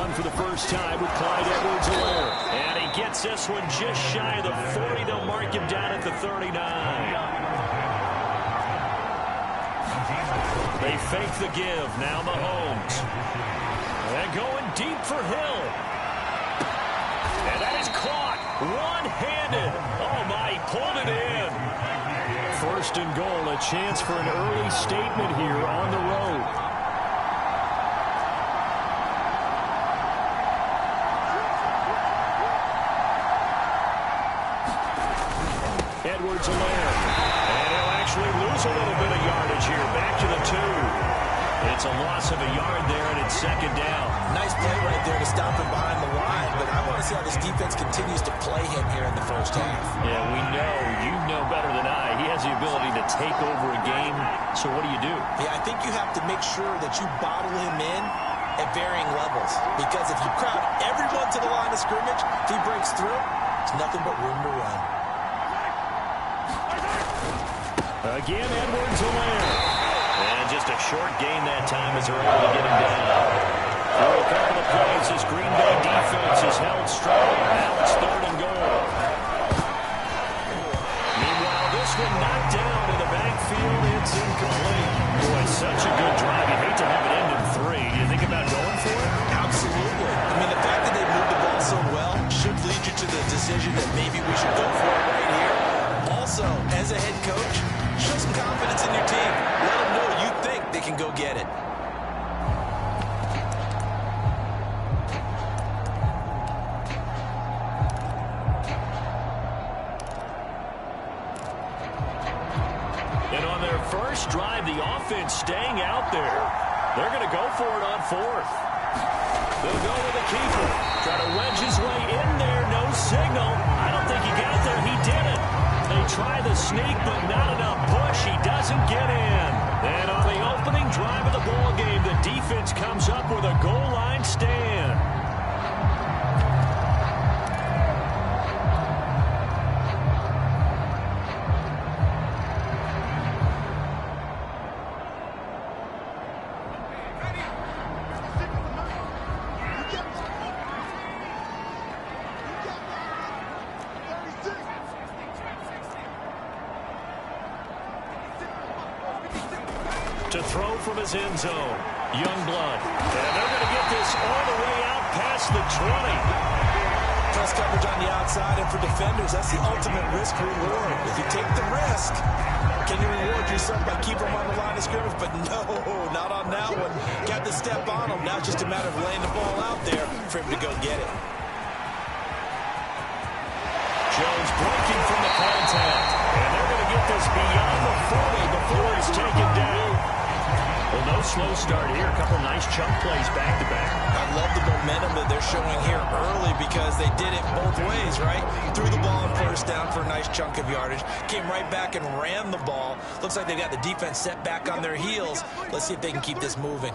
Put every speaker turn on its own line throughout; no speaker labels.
run for the first time with Clyde Edwards-Helaire. And he gets this one just shy of the 40. They'll mark him down at the 39. They fake the give. Now Mahomes. And going deep for Hill. And that is caught. One-handed. Oh, my. He pulled it in. First and goal. A chance for an early statement here on the road. Edwards-Helaire. And he'll actually lose a little bit of yardage here. Back to the 2. It's a loss of a yard there, and it's second down.
Nice play right there to stop him behind the line, but I want to see how this defense continues to play him here in the first half.
Yeah, we know. You know better than I. He has the ability to take over a game, so what do you do?
Yeah, I think you have to make sure that you bottle him in at varying levels, because if you crowd everyone to the line of scrimmage, if he breaks through, it's nothing but room to run.
Again, Edwards-Helaire. And just a short gain that time as they're able to get him down. Through a couple of plays, this Green Bay defense is held strong. Now it's third and goal. Meanwhile, this one knocked down in the backfield. It's incomplete. Boy, such a good drive. You hate to have it end in 3. Do you think about going for it?
Absolutely. I mean, the fact that they moved the ball so well should lead you to the decision that maybe we should go for it right here. Also, as a head coach, show some confidence in your team. Let them know you think they can go get it.
And on their first drive, the offense staying out there. They're going to go for it on 4th. They'll go with the keeper. Try to wedge his way in there. No signal. I don't think he got there. He didn't. They try the sneak, but not enough push. He doesn't get in. And on the opening drive of the ball game, the defense comes up with a goal line stand. To throw from his end zone. Youngblood. And they're going to get this all the way out past the 20.
Press coverage on the outside, and for defenders, that's the ultimate risk reward. If you take the risk, can you reward yourself by keeping them on the line of scrimmage? But no, not on that one. Got to step on them. Now it's just a matter of laying the ball out there for him to go get it.
Jones breaking from the contact. And they're going to get this beyond the 40 before it's taken down. Well, no slow start here. A couple nice chunk plays back-to-back.
I love the momentum that they're showing here early because they did it both ways, right? Threw the ball on first down for a nice chunk of yardage. Came right back and ran the ball. Looks like they got the defense set back on their heels. Let's see if they can keep this moving.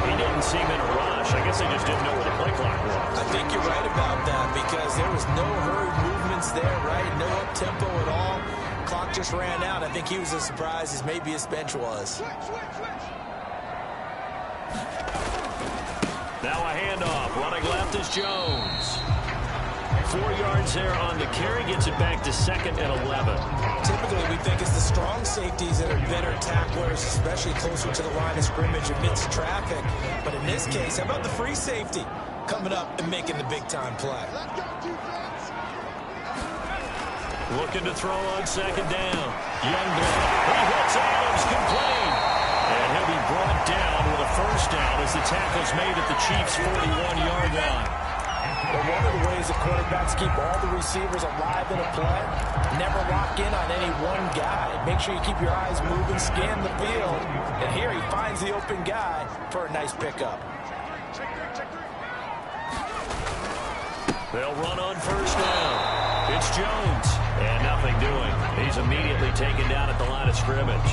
He didn't seem in a rush. I guess they just didn't know where the play clock was.
I think you're right about that because there was no hurried movements there, right? No up-tempo at all. Clock just ran out. I think he was as surprised as maybe his bench was.
Now a handoff. Running left is Jones. 4 yards there on the carry. Gets it back to 2nd and 11.
Typically, we think it's the strong safeties that are better tacklers, especially closer to the line of scrimmage amidst traffic. But in this case, how about the free safety coming up and making the big-time play?
Looking to throw on 2nd down. Youngblood. He hits Adams, complete. And he'll be brought down with a first down as the tackle's made at the Chiefs' 41-yard line.
But one of the ways that quarterbacks keep all the receivers alive in a play, never lock in on any one guy. Make sure you keep your eyes moving, scan the field. And here he finds the open guy for a nice pickup.
They'll run on first down. It's Jones. And nothing doing. He's immediately taken down at the line of scrimmage.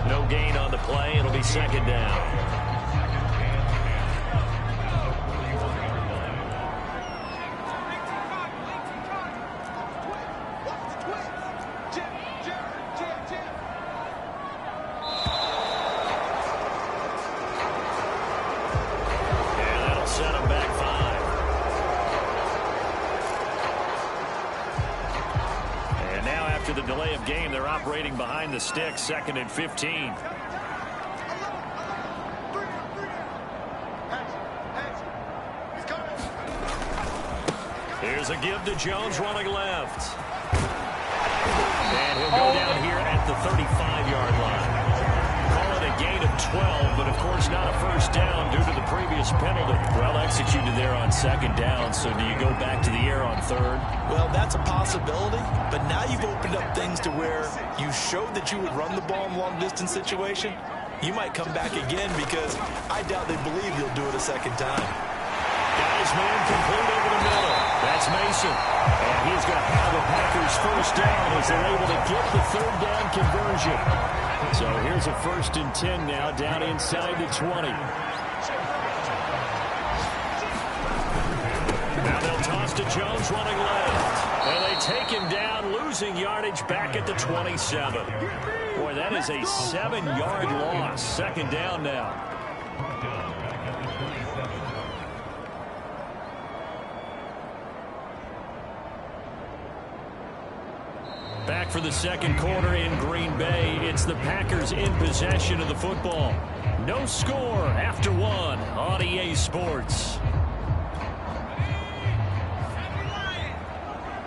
No gain on the play. It'll be 2nd down. delay of game. They're operating behind the stick, 2nd and 15. Here's a give to Jones running left. And he'll go down here at the 35-yard line. Call it a gain of 12, but of course not a first down due to the previous penalty. Well executed there on 2nd down, so do you go back to the air on 3rd?
Well, that's a possibility, but now you've opened up things to where you showed that you would run the ball in a long-distance situation. You might come back again because I doubt they believe you'll do it a 2nd time.
Guys, man, complete over the middle. That's Mason. And he's going to have the Packers first down as they're able to get the 3rd down conversion. So here's a 1st and 10 now, down inside the 20. Now they'll toss to Jones running left. And they take him down, losing yardage back at the 27. Boy, that is a 7-yard loss. 2nd down now. Back for the 2nd quarter in Green Bay. It's the Packers in possession of the football. No score after 1 on EA Sports.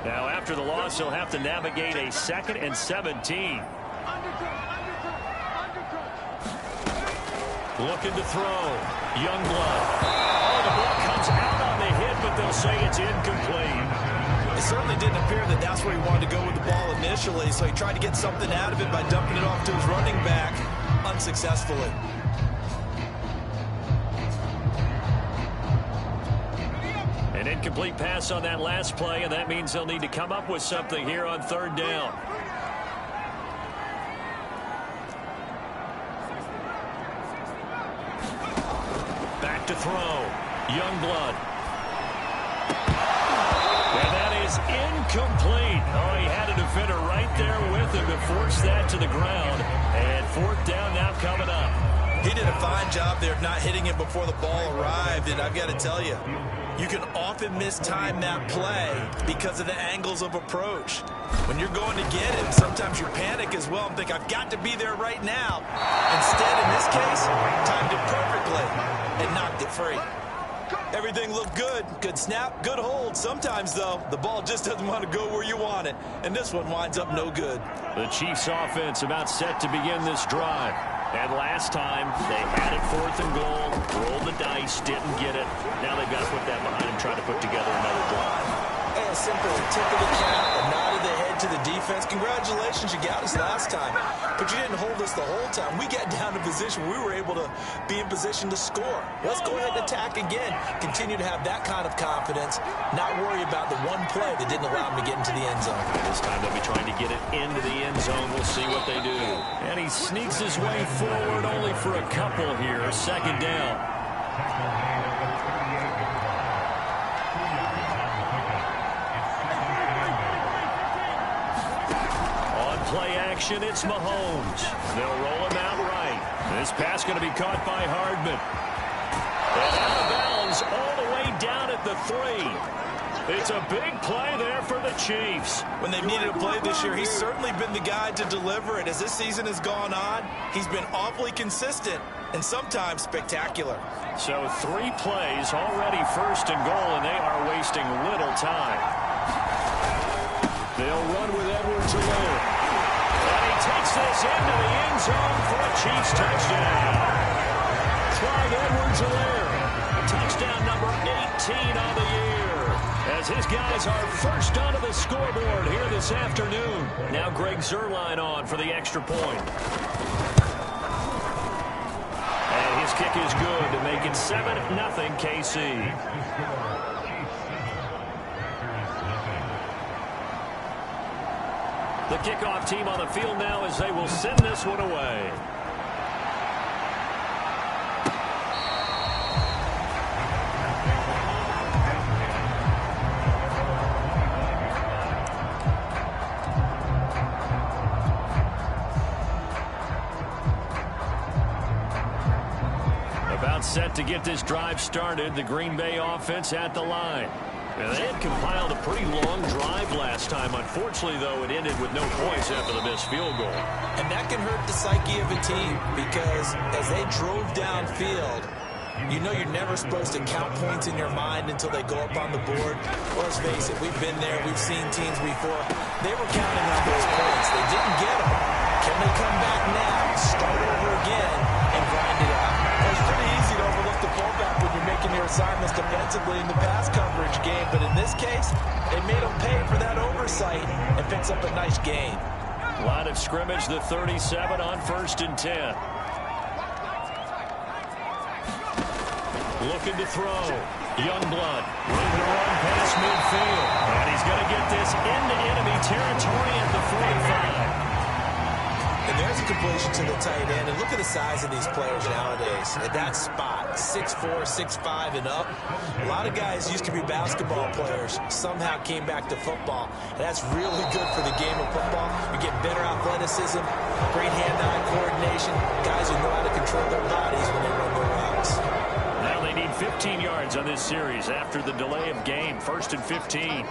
Now after the loss, he'll have to navigate a 2nd and 17. Looking to throw. Youngblood. Oh, the ball comes out on the hit, but they'll say it's incomplete.
It certainly didn't appear that that's where he wanted to go with the ball initially, so he tried to get something out of it by dumping it off to his running back unsuccessfully.
An incomplete pass on that last play, and that means they'll need to come up with something here on 3rd down. Back to throw. Youngblood. And that is incomplete. Oh, he had a defender right there with him to force that to the ground. And 4th down now coming up.
He did a fine job there of not hitting it before the ball arrived, and I've got to tell you, you can often mistime that play because of the angles of approach. When you're going to get him, sometimes you panic as well and think, I've got to be there right now. Instead, in this case, timed it perfectly and knocked it free. Everything looked good. Good snap, good hold. Sometimes, though, the ball just doesn't want to go where you want it. And this one winds up no good.
The Chiefs offense about set to begin this drive. And last time, they had it 4th and goal, rolled the dice, didn't get it. Now they've got to put that behind them, try to put together another drive.
And a simple tip of the cap, a nod of the head to the defense. Congratulations, you got us last time. But you didn't hold us the whole time. We got down to position where we were able to be in position to score. Let's go ahead and attack again. Continue to have that kind of confidence, not worry about the one play that didn't allow them to get into the end zone.
This time they'll be trying to get it into the end zone. We'll see what they do. And he sneaks his way forward only for a couple here. 2nd down. Play action, it's Mahomes. They'll roll him out right. This pass going to be caught by Hardman. And out of bounds all the way down at the 3. It's a big play there for the Chiefs.
When they've needed a play this year, he's certainly been the guy to deliver it. As this season has gone on, he's been awfully consistent and sometimes spectacular.
So 3 plays, already 1st and goal, and they are wasting little time. They'll run with Edwards-Helaire. Takes this into the end zone for a Chiefs touchdown. Clyde Edwards-Helaire, touchdown number 18 on the year. As his guys are first onto the scoreboard here this afternoon. Now Greg Zuerlein on for the extra point. And his kick is good to make it 7-0 KC. The kickoff team on the field now as they will send this one away. About set to get this drive started. The Green Bay offense at the line. And they had compiled a pretty long drive last time. Unfortunately, though, it ended with no points after the missed field goal.
And that can hurt the psyche of a team because as they drove downfield, you know you're never supposed to count points in your mind until they go up on the board. Well, let's face it, we've been there. We've seen teams before. They were counting on those points. They didn't get them. Can they come back now, start over again, and grind it out? Well, it's pretty easy to overlook the fullback when you're making your assignments defensively in the pass coverage game. But in this case, they made them pay for that oversight and picks up a nice gain.
Line of scrimmage, the 37 on 1st and 10. Looking to throw. Youngblood ready to run past midfield. And he's going to get this into enemy territory at the 45.
And there's a completion to the tight end. And look at the size of these players nowadays. At that spot, 6'4", 6'5", and up. A lot of guys used to be basketball players. Somehow came back to football. And that's really good for the game of football. You get better athleticism, great hand-eye coordination. Guys who know how to control their bodies when they run their routes.
Now they need 15 yards on this series after the delay of game. 1st and 15.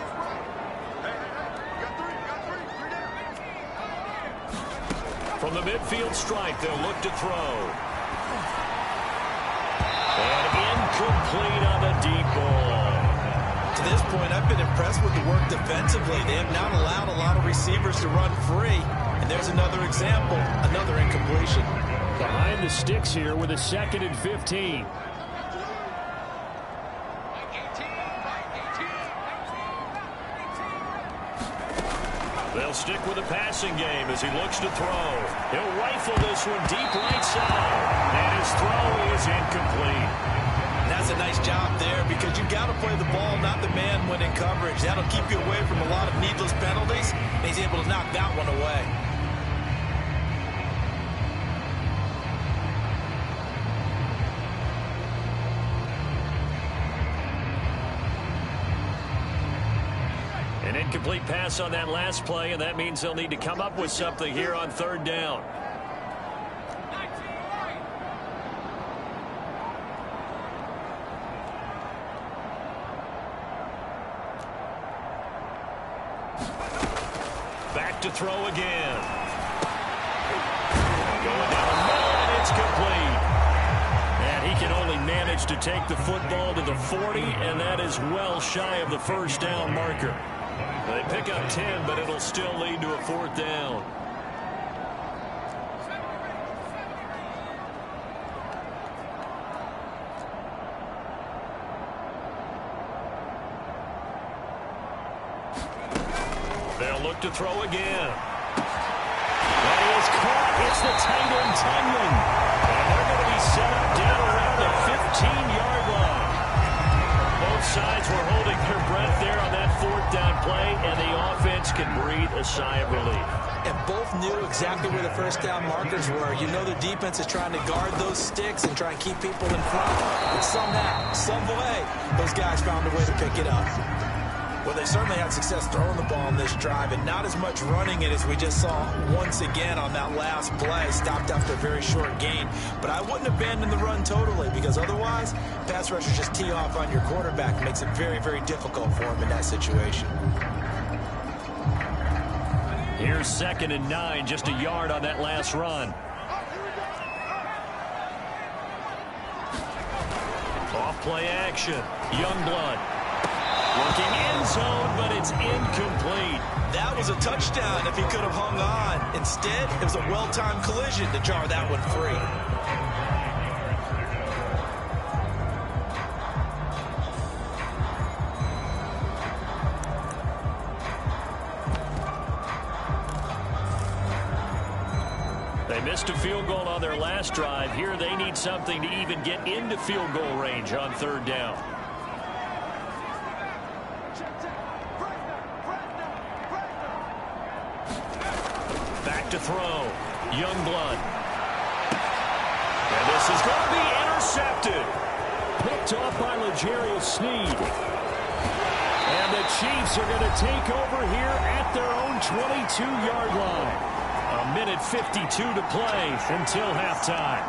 From the midfield stripe, they'll look to throw. And incomplete on the deep ball.
To this point, I've been impressed with the work defensively. They have not allowed a lot of receivers to run free. And there's another example, another incompletion.
Behind the sticks here with a 2nd and 15. They'll stick with the passing game as he looks to throw. He'll rifle this one deep right side. And his throw is incomplete.
And that's a nice job there because you've got to play the ball, not the man when in coverage. That'll keep you away from a lot of needless penalties. And he's able to knock that one away.
An incomplete pass on that last play, and that means they'll need to come up with something here on 3rd down. Back to throw again. Going down the middle, and it's complete. And he can only manage to take the football to the 40, and that is well shy of the 1st down marker. They pick up 10, but it'll still lead to a 4th down. They'll look to throw again. That is caught. It's the tight end, Tunyon. And they're going to be set up down around the 15-yard line. Both sides were holding their breath there on that 4th down play, and the offense can breathe a sigh of relief.
And both knew exactly where the 1st down markers were. You know the defense is trying to guard those sticks and try and keep people in front. But somehow, some way, those guys found a way to pick it up. Well, they certainly had success throwing the ball on this drive, and not as much running it as we just saw once again on that last play. Stopped after a very short gain. But I wouldn't abandon the run totally, because otherwise, pass rushers just tee off on your quarterback. It makes it very, very difficult for him in that situation.
Here's 2nd and 9, just a yard on that last run. Off play action. Youngblood. Working end zone, but it's incomplete.
That was a touchdown if he could have hung on. Instead, it was a well-timed collision to jar that one free.
They missed a field goal on their last drive. Here they need something to even get into field goal range on 3rd down. Back to throw. Youngblood. And this is going to be intercepted. Picked off by L'Jarius Sneed. And the Chiefs are going to take over here at their own 22-yard line. A minute 52 to play until halftime.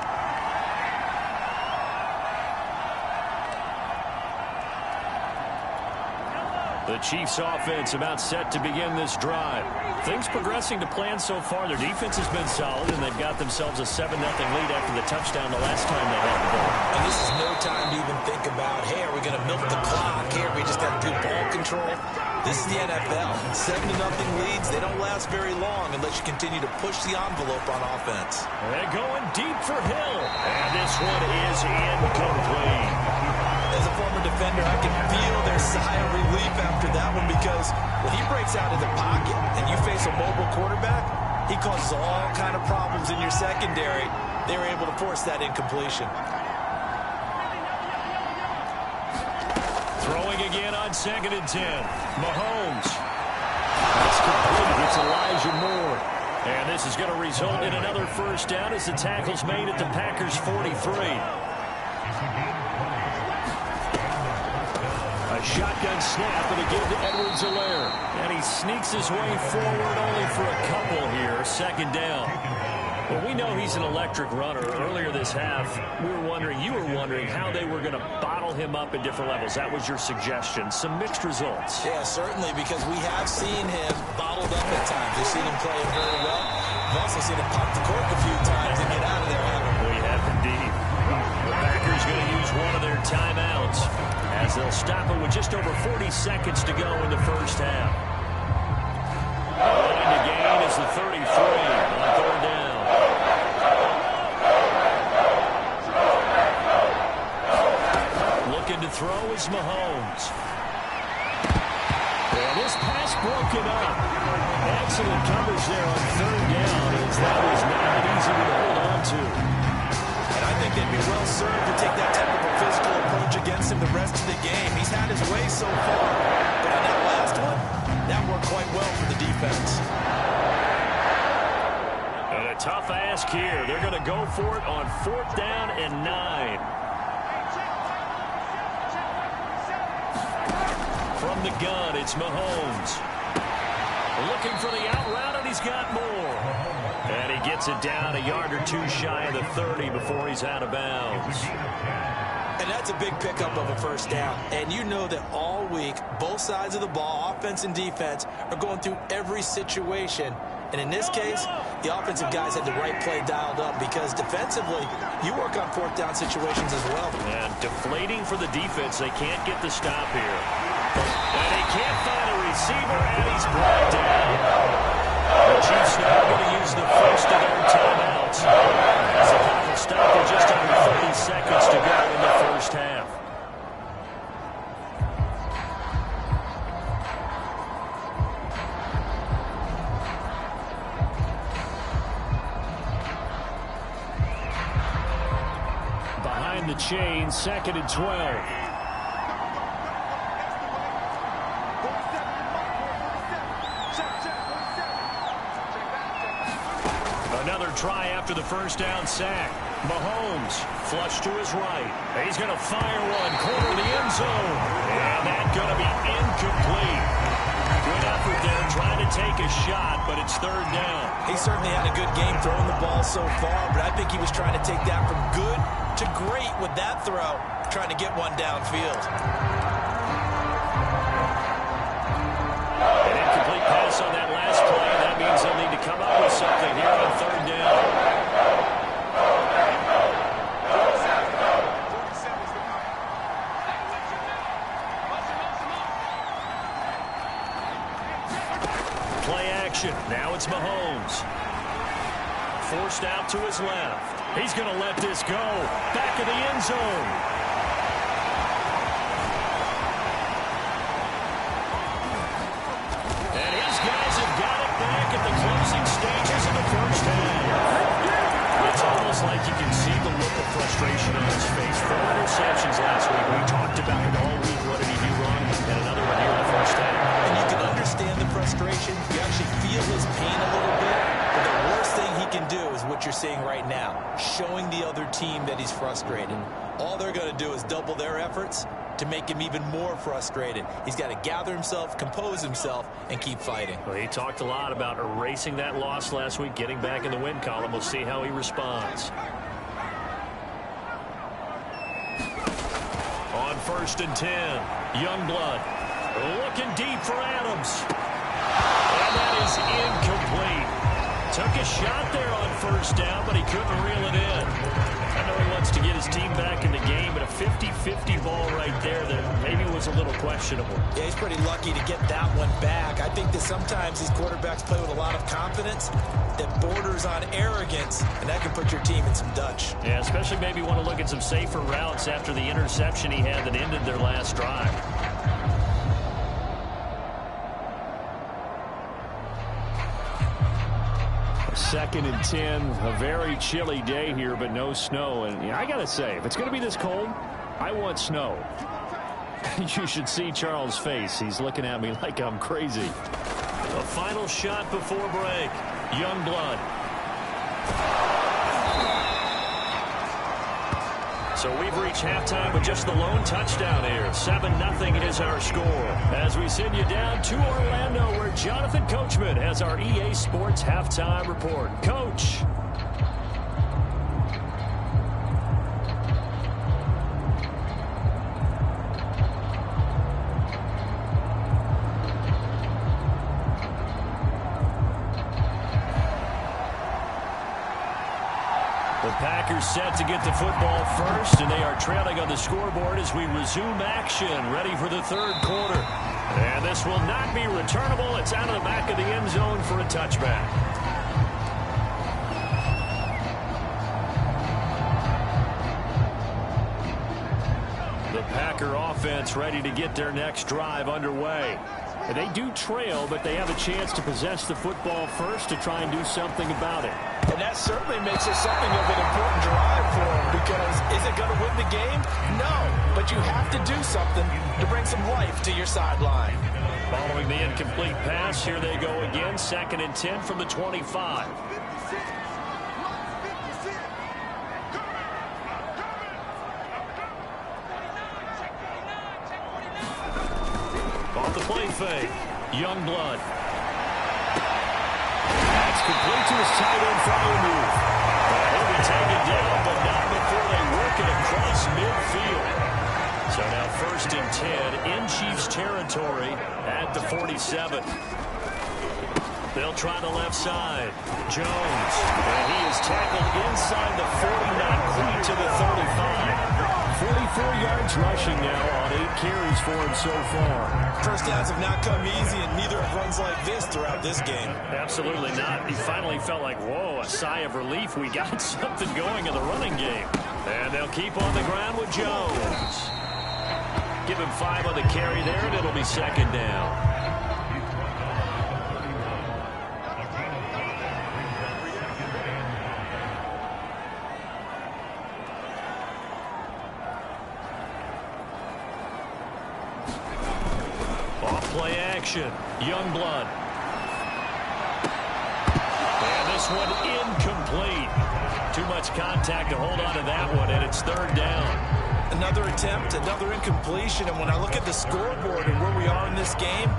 The Chiefs offense about set to begin this drive. Things progressing to plan so far. Their defense has been solid, and they've got themselves a 7-0 lead after the touchdown the last time they had the ball.
And this is no time to even think about, hey, are we going to milk the clock? Hey, are we just got to do ball control? This is the NFL. 7-0 leads, they don't last very long unless you continue to push the envelope on offense.
They're going deep for Hill. And this one is incomplete.
As a former defender, I can feel their sigh of relief after that one, because when he breaks out of the pocket and you face a mobile quarterback, he causes all kind of problems in your secondary. They were able to force that incompletion.
Throwing again on 2nd and 10. Mahomes. That's complete. It's Elijah Moore. And this is going to result in another first down as the tackle's made at the Packers' 43. A shotgun snap and a give to Edwards-Helaire. And he sneaks his way forward only for a couple here. 2nd down. Well, we know he's an electric runner. Earlier this half, you were wondering how they were going to bottle him up at different levels. That was your suggestion. Some mixed results.
Yeah, certainly, because we have seen him bottled up at times. We've seen him play very well. We've also seen him pop the cork a few times and get out of there, haven't we?
We have indeed. The Packers going to use one of their timeouts as they'll stop it with just over 40 seconds to go in the first half. The line to gain is the 33 on 3rd down. Looking to throw is Mahomes. And this pass broken up. Excellent coverage there on 3rd down, as that was not an easy one to hold on to.
And I think they'd be well served to take that type of a physical approach against him the rest of the game. He's had his way so far, but on that last one, that worked quite well for the defense.
And a tough ask here. They're going to go for it on 4th down and 9. From the gun, it's Mahomes. Looking for the out route, and he's got more. And he gets it down a yard or two shy of the 30 before he's out of bounds.
And that's a big pickup of a first down. And you know that all week, both sides of the ball, offense and defense, are going through every situation. And in this case, the offensive guys had the right play dialed up, because defensively, you work on 4th down situations as well.
And deflating for the defense. They can't get the stop here. And he can't find a receiver, and he's brought down. The Chiefs now going to use the first of their timeouts as the clock will stop with just under 30 seconds to go in the first half. Behind the chain, 2nd and 12. Another try after the first down sack. Mahomes flush to his right. He's going to fire one, corner of the end zone. And that's going to be incomplete. Good effort there, trying to take a shot, but it's 3rd down.
He certainly had a good game throwing the ball so far, but I think he was trying to take that from good to great with that throw, trying to get one downfield.
An incomplete pass on that last play. That means they'll need to come up with something here on 3rd down. Play action. Now it's Mahomes. Forced out to his left. He's going to let this go. Back of the end zone. And his guys have got it back at the closing stages of the first half. It's almost like you can see the look of frustration on his face. 4 interceptions last week. We talked about it all week. What did he do wrong? And another one here in the first half.
And you can understand the frustration. You actually feel his pain a little bit. But the worst thing he can do is what you're seeing right now, showing the other team that he's frustrated. All they're going to do is double their efforts to make him even more frustrated. He's got to gather himself, compose himself, and keep fighting.
Well, he talked a lot about erasing that loss last week, getting back in the win column. We'll see how he responds. On 1st and 10, Youngblood. Looking deep for Adams. And that is incomplete. Took a shot there on first down, but he couldn't reel it in. I know he wants to get his team back in the game, but a 50-50 ball right there that maybe was a little questionable.
Yeah, he's pretty lucky to get that one back. I think that sometimes these quarterbacks play with a lot of confidence that borders on arrogance, and that can put your team in some Dutch.
Yeah, especially maybe want to look at some safer routes after the interception he had that ended their last drive. Second and 10, a very chilly day here, but no snow. And yeah, I got to say, if it's going to be this cold, I want snow. You should see Charles' face. He's looking at me like I'm crazy. A final shot before break. Youngblood. So we've reached halftime with just the lone touchdown here. 7-0 is our score. As we send you down to Orlando, where Jonathan Coachman has our EA Sports halftime report. Coach. Packers set to get the football first, and they are trailing on the scoreboard as we resume action, ready for the third quarter. And this will not be returnable. It's out of the back of the end zone for a touchback. The Packer offense ready to get their next drive underway. And they do trail, but they have a chance to possess the football first to try and do something about it.
And that certainly makes it something of an important drive for them, because is it going to win the game? No, but you have to do something to bring some life to your sideline.
Following the incomplete pass, here they go again, 2nd and 10 from the 25. Off the play fake, Youngblood. That's complete to his tight end Freiermuth. He'll be taken down, but not before they work it across midfield. So now 1st and 10 in Chiefs territory at the 47. They'll try the left side. Jones. And he is tackled inside the 40, not quite to the 35. 44 yards rushing now on 8 carries for him so far.
First downs have not come easy, and neither have runs like this throughout this game.
Absolutely not. He finally felt like, whoa, a sigh of relief. We got something going in the running game. And they'll keep on the ground with Jones. Give him 5 on the carry there, and it'll be 2nd down. Play action. Youngblood. And this one incomplete. Too much contact to hold on to that one, and it's 3rd down.
Another attempt, another incompletion, and when I look at the scoreboard and where we are in this game,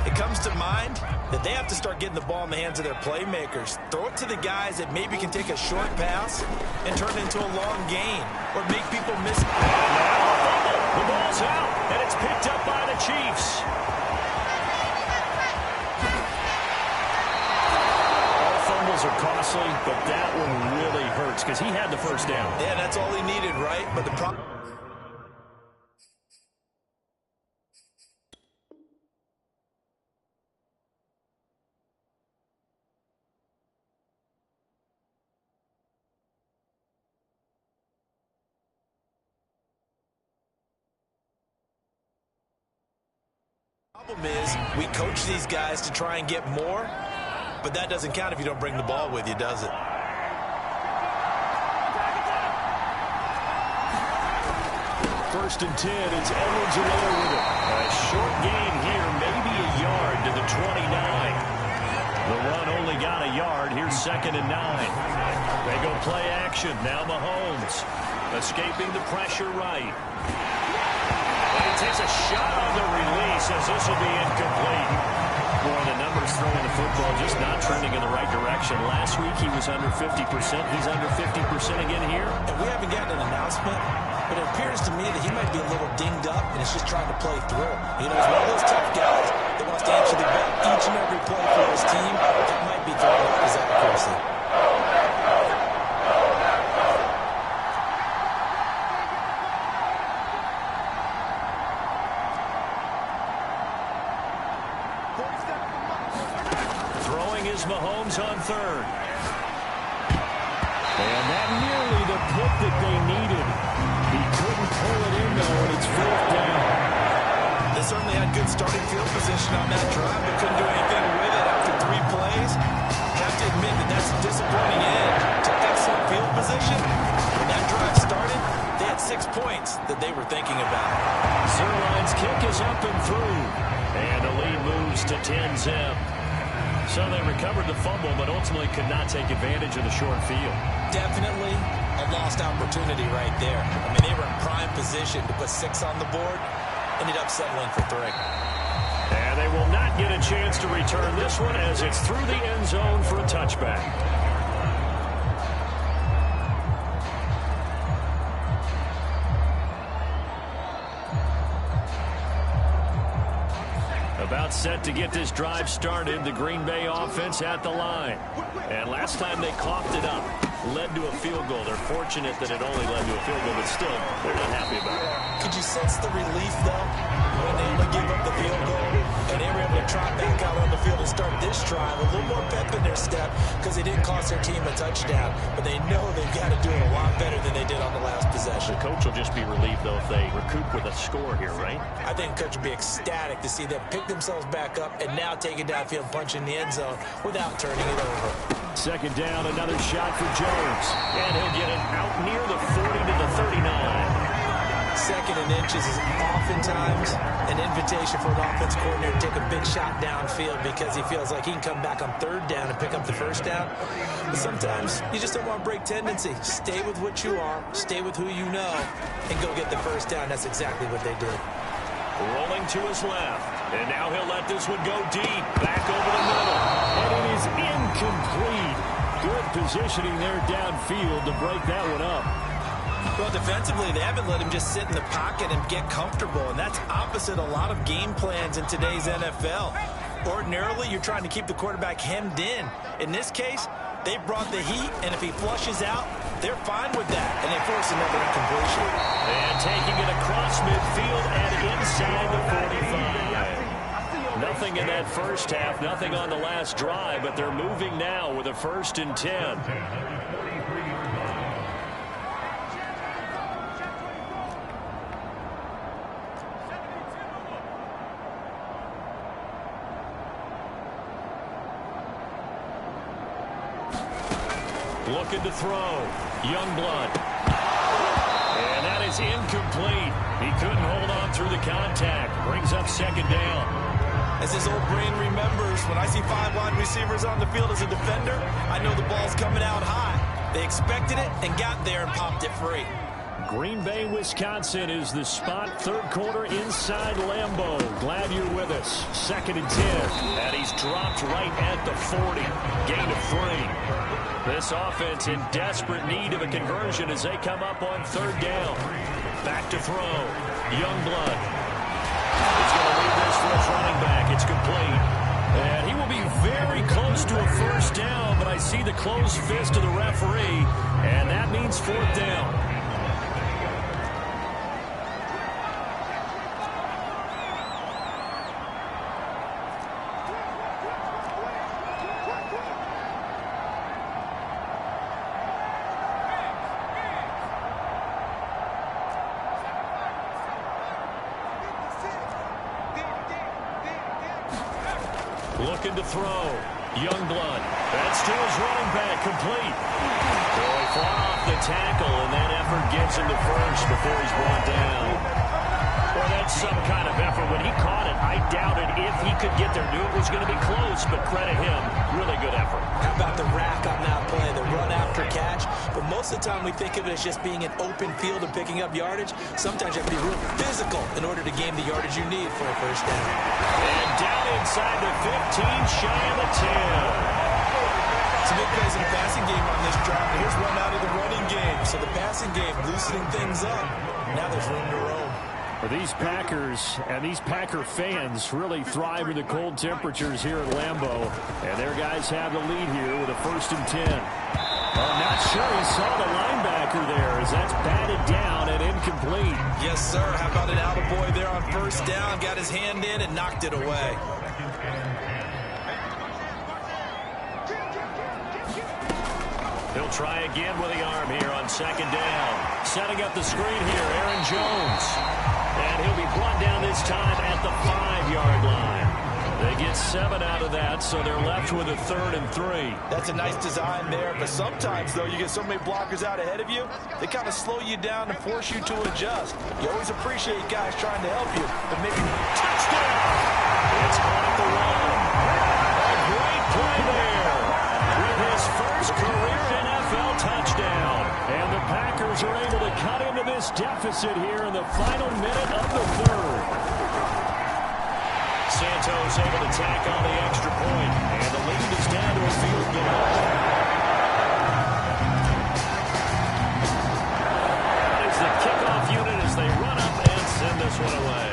it comes to mind that they have to start getting the ball in the hands of their playmakers. Throw it to the guys that maybe can take a short pass and turn it into a long gain, or make people miss.
And now a fumble. The ball's out, and it's picked up by the Chiefs. Are costly, but that one really hurts because he had the 1st down.
Yeah, that's all he needed, right? But the problem is we coach these guys to try and get more. But that doesn't count if you don't bring the ball with you, does it?
1st and 10, it's Edwards-Helaire with it. A short gain here, maybe a yard to the 29. The run only got a yard. Here's 2nd and 9. They go play action. Now Mahomes escaping the pressure right. And he takes a shot on the release as this will be incomplete. Boy, the numbers throwing the football just not trending in the right direction. Last week he was under 50%. He's under 50% again here.
And we haven't gotten an announcement but it appears to me that he might be a little dinged up and is just trying to play through. You know, he's one of those tough guys that wants to answer the bell each and every play for his team. That might be throwing off his accuracy.
Throwing is Mahomes on third. And that nearly the pick that they needed. He couldn't pull it in, though, and it's fourth down.
They certainly had good starting field position on that drive, but couldn't do anything with it after 3 plays. Have to admit that that's a disappointing end to excellent field position. When that drive started, they had 6 points that they were thinking about.
Zerline's kick is up and through. And the lead moves to 10-zip. So they recovered the fumble, but ultimately could not take advantage of the short field.
Definitely a lost opportunity right there. I mean, they were in prime position to put 6 on the board. Ended up settling for 3.
And they will not get a chance to return this one as it's through the end zone for a touchback. About set to get this drive started, the Green Bay offense at the line. And last time they coughed it up, led to a field goal. They're fortunate that it only led to a field goal, but still, they're not happy about it.
Could you sense the relief, though, when they give up the field goal and they were able to trot back out on the field and start this drive? A little more pep in their step because they didn't cost their team a touchdown, but they know they've got to do it a lot better than they did on the last possession.
The coach will just be relieved, though, if they recoup with a score here, right?
I think the coach will be ecstatic to see them pick themselves back up and now take it downfield, punch in the end zone without turning it over.
Second down, another shot for Jones. And he'll get it out near the 40 to the 39.
Second and inches is oftentimes an invitation for an offense coordinator to take a big shot downfield because he feels like he can come back on third down and pick up the first down. But sometimes you just don't want to break tendency. Stay with what you are, stay with who you know, and go get the first down. That's exactly what they did.
Rolling to his left. And now he'll let this one go deep. Back over the middle. And it is incomplete. Good positioning there downfield to break that one up.
Well, defensively, they haven't let him just sit in the pocket and get comfortable, and that's opposite a lot of game plans in today's NFL. Ordinarily, you're trying to keep the quarterback hemmed in. In this case, they brought the heat, and if he flushes out, they're fine with that, and they force another incompletion.
And taking it across midfield and inside the 45. Nothing in that first half, nothing on the last drive, but they're moving now with a 1st and 10. Looking to throw. Youngblood. And that is incomplete. He couldn't hold on through the contact. Brings up second down.
As his old brain remembers, when I see 5 wide receivers on the field as a defender, I know the ball's coming out high. They expected it and got there and popped it free.
Green Bay, Wisconsin is the spot. Third quarter inside Lambeau. Glad you're with us. 2nd and 10. And he's dropped right at the 40. Gain of 3. This offense in desperate need of a conversion as they come up on 3rd down. Back to throw. Youngblood. He's going to leave this for his running back. It's complete. And he will be very close to a 1st down, but I see the closed fist of the referee, and that means 4th down. Looking to throw. Youngblood. That's to his running back. Complete. Boy, fought off the tackle, and that effort gets him to first before he's brought down. Well, that's some kind of effort. When he caught it, I doubted if he could get there. Knew it was going to be close, but credit him. Really good effort.
How about the rack on that play, the run after catch? But most of the time we think of it as just being an open field and picking up yardage. Sometimes you have to be real physical in order to gain the yardage you need for a 1st down.
And down inside the 15, shy of the 10.
Some big plays in the passing game on this drive. Here's one out of the running game. So the passing game loosening things up. Now there's room to roam.
Well, these Packers and these Packer fans really thrive in the cold temperatures here at Lambeau. And their guys have the lead here with a 1st and 10. I'm not sure he saw the linebacker there as that's batted down and incomplete.
Yes, sir. How about an attaboy there on 1st down? Got his hand in and knocked it away.
He'll try again with the arm here on 2nd down. Setting up the screen here, Aaron Jones. And he'll be brought down this time at the 5-yard line. They get 7 out of that, so they're left with a 3rd and 3.
That's a nice design there, but sometimes, though, you get so many blockers out ahead of you, they kind of slow you down and force you to adjust. You always appreciate guys trying to help you, but maybe touchdown!
It's caught the run. A great play there with his first career NFL touchdown. And the Packers are able to cut into this deficit here in the final minute of the 3rd. Santos able to tack on the extra point, and the lead is down to a field goal. That is the kickoff unit as they run up and send this one away.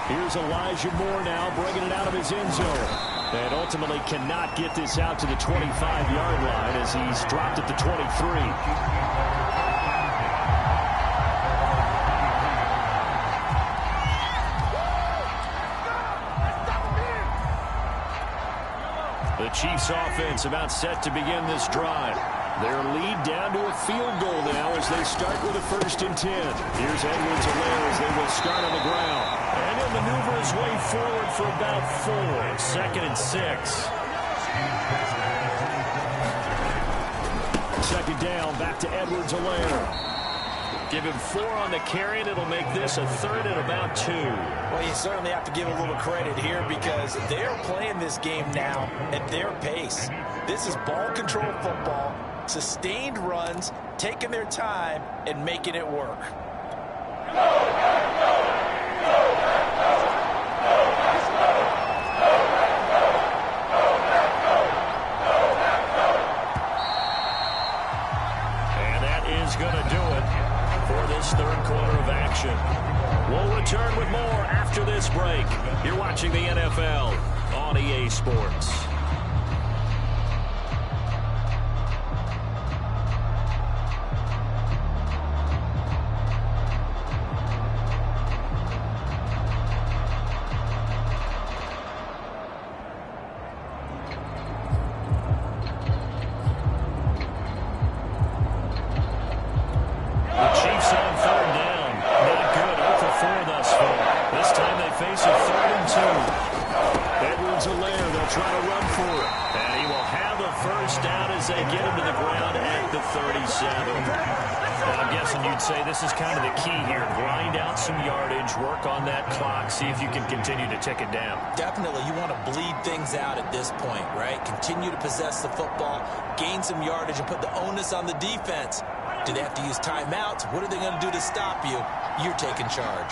Here's Elijah Moore now bringing it out of his end zone. And ultimately cannot get this out to the 25-yard line as he's dropped at the 23. The Chiefs offense about set to begin this drive. Their lead down to a field goal now as they start with a 1st and 10. Here's Edwards-Helaire as they will start on the ground. And he'll maneuver his way forward for about 4. 2nd and 6. 2nd down, back to Edwards-Helaire. Give him 4 on the carry, and it'll make this a 3rd and about 2.
Well, you certainly have to give a little credit here because they're playing this game now at their pace. This is ball control football, sustained runs, taking their time, and making it work.
And that is going to do it for this 3rd quarter of action. We'll return with more after this break. You're watching the NFL on EA Sports. See if you can continue to tick it down.
Definitely. You want to bleed things out at this point, right? Continue to possess the football, gain some yardage, and put the onus on the defense. Do they have to use timeouts? What are they going to do to stop you? You're taking charge.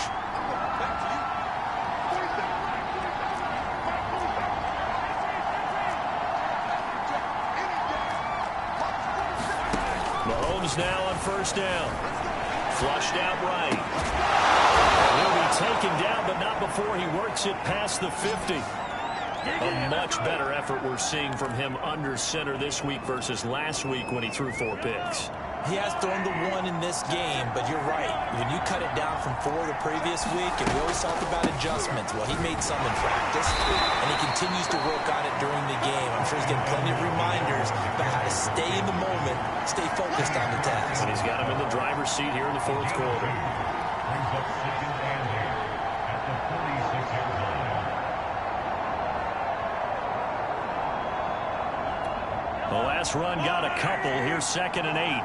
Mahomes now on 1st down. Flushed out right. He'll be taken down, but not before he works it past the 50. A much better effort we're seeing from him under center this week versus last week when he threw 4 picks.
He has thrown the 1 in this game, but you're right. When you cut it down from 4 the previous week, and we always talk about adjustments, well, he made some in practice, and he continues to work on it during the game. I'm sure he's getting plenty of reminders about how to stay in the moment, stay focused on the task.
And he's got him in the driver's seat here in the 4th quarter. The last run got a couple. Here's 2nd and 8.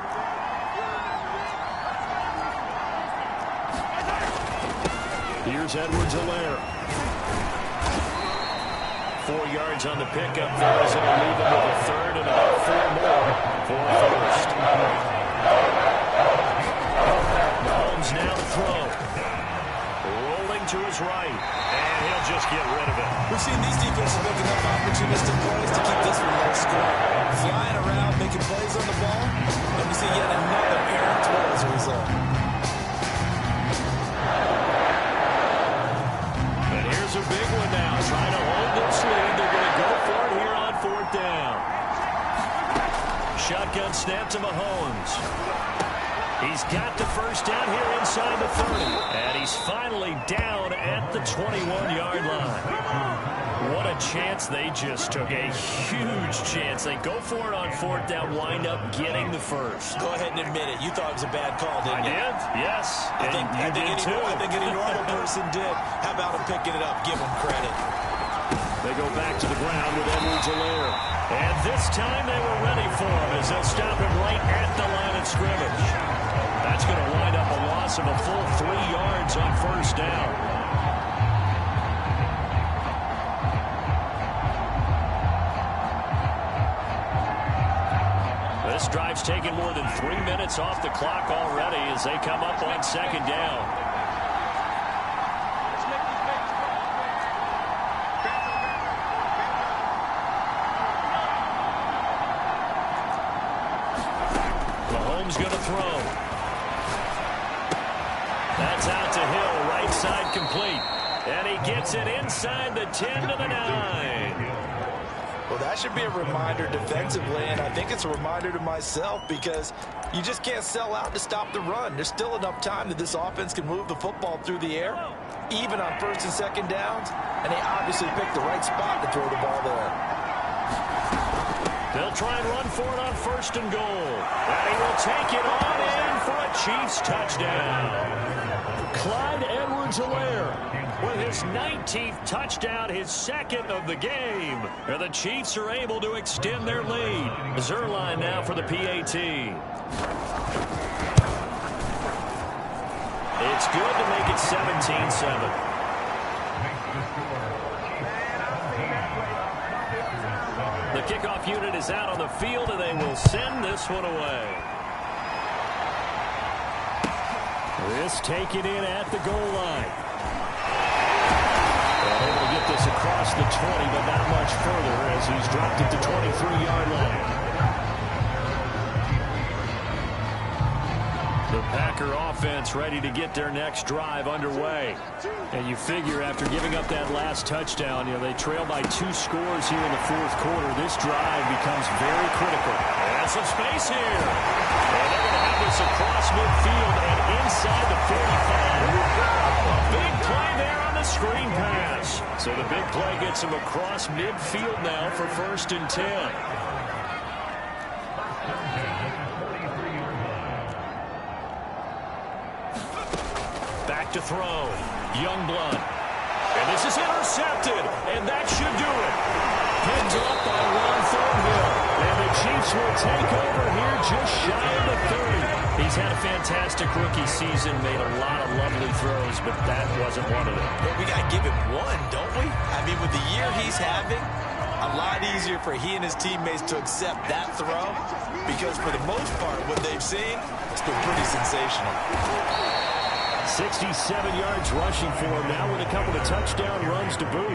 Here's Edwards-Helaire. 4 yards on the pickup there as it'll leave him with a 3rd and about 4 more for a 1st. Mahomes now to throw. Rolling to his right. And he'll just get rid of it.
We've seen these defenses make enough opportunistic plays to keep this one low scoring. Flying around, making plays on the ball, and we see yet another errant throw as a result.
And here's a big one now. Trying to hold this lead. They're going to go for it here on 4th down. Shotgun snap to Mahomes. He's got the first down here inside the 30. And he's finally down at the 21-yard line. What a chance they just took. A huge chance. They go for it on 4th down, wind up getting the first.
Go ahead and admit it. You thought it was a bad call, didn't you?
I did, yes.
I think any normal person did. How about him picking it up? Give him credit.
They go back to the ground with Edwards-Helaire. And this time they were ready for him as they'll stop him right at the line of scrimmage. That's going to wind up a loss of a full 3 yards on 1st down. This drive's taken more than 3 minutes off the clock already as they come up on 2nd down. Mahomes going to throw. That's out to Hill, right side complete. And he gets it inside the 10 to the 9.
Well, that should be a reminder defensively, and I think it's a reminder to myself because you just can't sell out to stop the run. There's still enough time that this offense can move the football through the air, even on 1st and 2nd downs, and they obviously picked the right spot to throw the ball there.
They'll try and run for it on 1st and goal. And he will take it on in for a Chiefs touchdown. Clyde Edwards-Helaire with his 19th touchdown, his 2nd of the game. And the Chiefs are able to extend their lead. Zuerlein now for the PAT. It's good to make it 17-7. The kickoff unit is out on the field, and they will send this one away. This taken in at the goal line. They're able to get this across the 20, but not much further as he's dropped it to 23-yard line. The Packer offense ready to get their next drive underway. And you figure after giving up that last touchdown, they trail by 2 scores here in the 4th quarter. This drive becomes very critical. And some space here. And they're going to have this across midfield and inside the 45. A big play there on the screen pass. So the big play gets him across midfield now for 1st and 10. Back to throw. Youngblood. And this is intercepted. And that should do it. Pinned up by Ron Thornhill. And the Chiefs will take over here just shy of the 30. He's had a fantastic rookie season. Made a lot of lovely throws, but that wasn't one of them.
Well, we got to give him one, don't we? I mean, with the year he's having, a lot easier for he and his teammates to accept that throw because for the most part, what they've seen, it's been pretty sensational.
67 yards rushing for him now with a couple of touchdown runs to boot.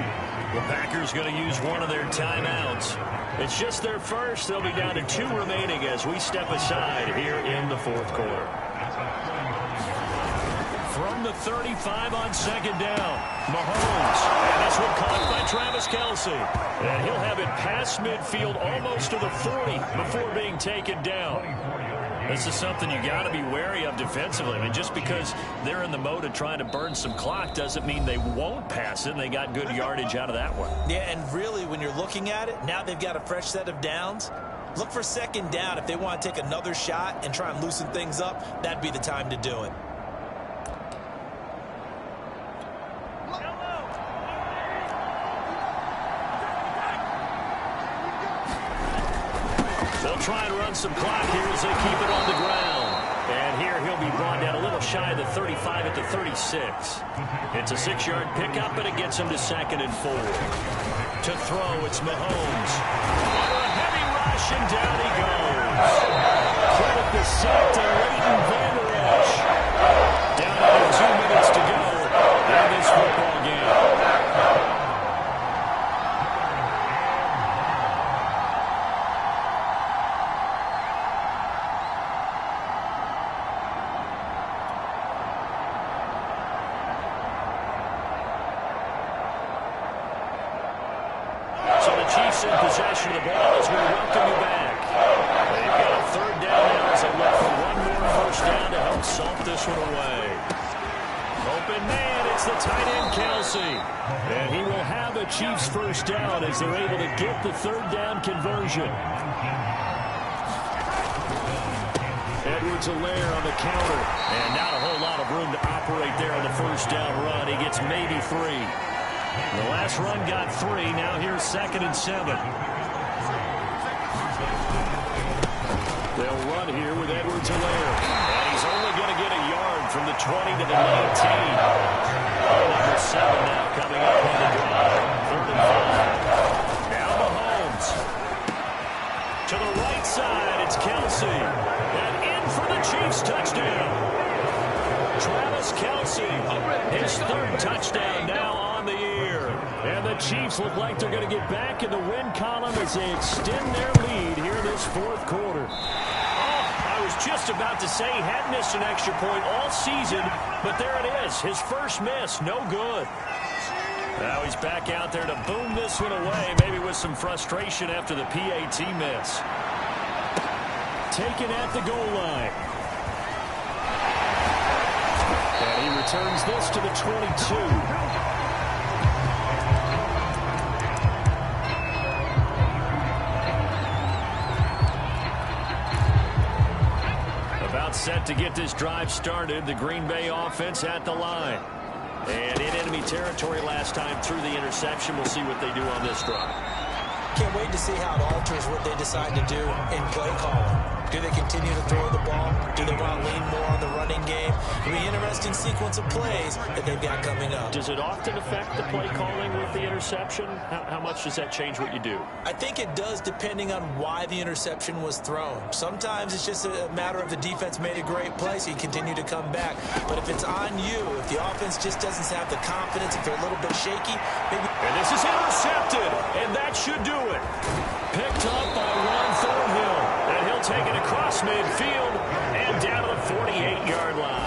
The Packers going to use one of their timeouts. It's just their first. They'll be down to 2 remaining as we step aside here in the 4th quarter. From the 35 on 2nd down, Mahomes. And this one caught by Travis Kelce. And he'll have it past midfield almost to the 40 before being taken down. This is something you got to be wary of defensively. I mean, just because they're in the mode of trying to burn some clock doesn't mean they won't pass it, and they got good yardage out of that one. Yeah, and really, when you're looking at it, now they've got a fresh set of downs. Look for 2nd down. If they want to take another shot and try and loosen things up, that'd be the time to do it. They'll try and run some clock here as they keep it on the ground. And here he'll be brought down a little shy of the 35 at the 36. It's a 6-yard pickup, but it gets him to 2nd and 4. To throw, it's Mahomes. Under a heavy rush, and down he goes. Credit the sack to Leighton Vander Esch. Down under 2 minutes to go in this one. in possession of the ball as we welcome you back. They've got a third down now as they look for one more first down to help salt this one away. Open man, it's the tight end, Kelsey. And he will have a Chiefs first down as they're able to get the third down conversion. Edwards-Helaire on the counter. And not a whole lot of room to operate there on the first down run. He gets maybe 3. The last run got 3. Now here's 2nd and 7. They'll run here with Edwards-Helaire. And he's only going to get a yard from the 20 to the 19. Number 7 now coming up on the drive. 3rd and 5. Now Mahomes. To the right side, it's Kelsey. And in for the Chiefs touchdown. Travis Kelsey, his 3rd touchdown now on the year. And the Chiefs look like they're going to get back in the win column as they extend their lead here this 4th quarter. I was just about to say he hadn't missed an extra point all season, but there it is. His first miss, no good. Now he's back out there to boom this one away, maybe with some frustration after the PAT miss. Taken at the goal line. And he returns this to the 22. Set to get this drive started. The Green Bay offense at the line. And in enemy territory last time through the interception. We'll see what they do on this drive.
Can't wait to see how it alters what they decide to do in play calling. Do they continue to throw the ball? Do they want to lean more on the running game? It'll be an interesting sequence of plays that they've got coming up.
Does it often affect the play calling with the interception? How much does that change what you do?
I think it does depending on why the interception was thrown. Sometimes it's just a matter of the defense made a great play, so you continue to come back. But if it's on you, if the offense just doesn't have the confidence, if they're a little bit shaky, maybe...
And this is intercepted, and that should do it. Picked up by Juan Thornhill, and he'll take it across midfield and down to the 48-yard line.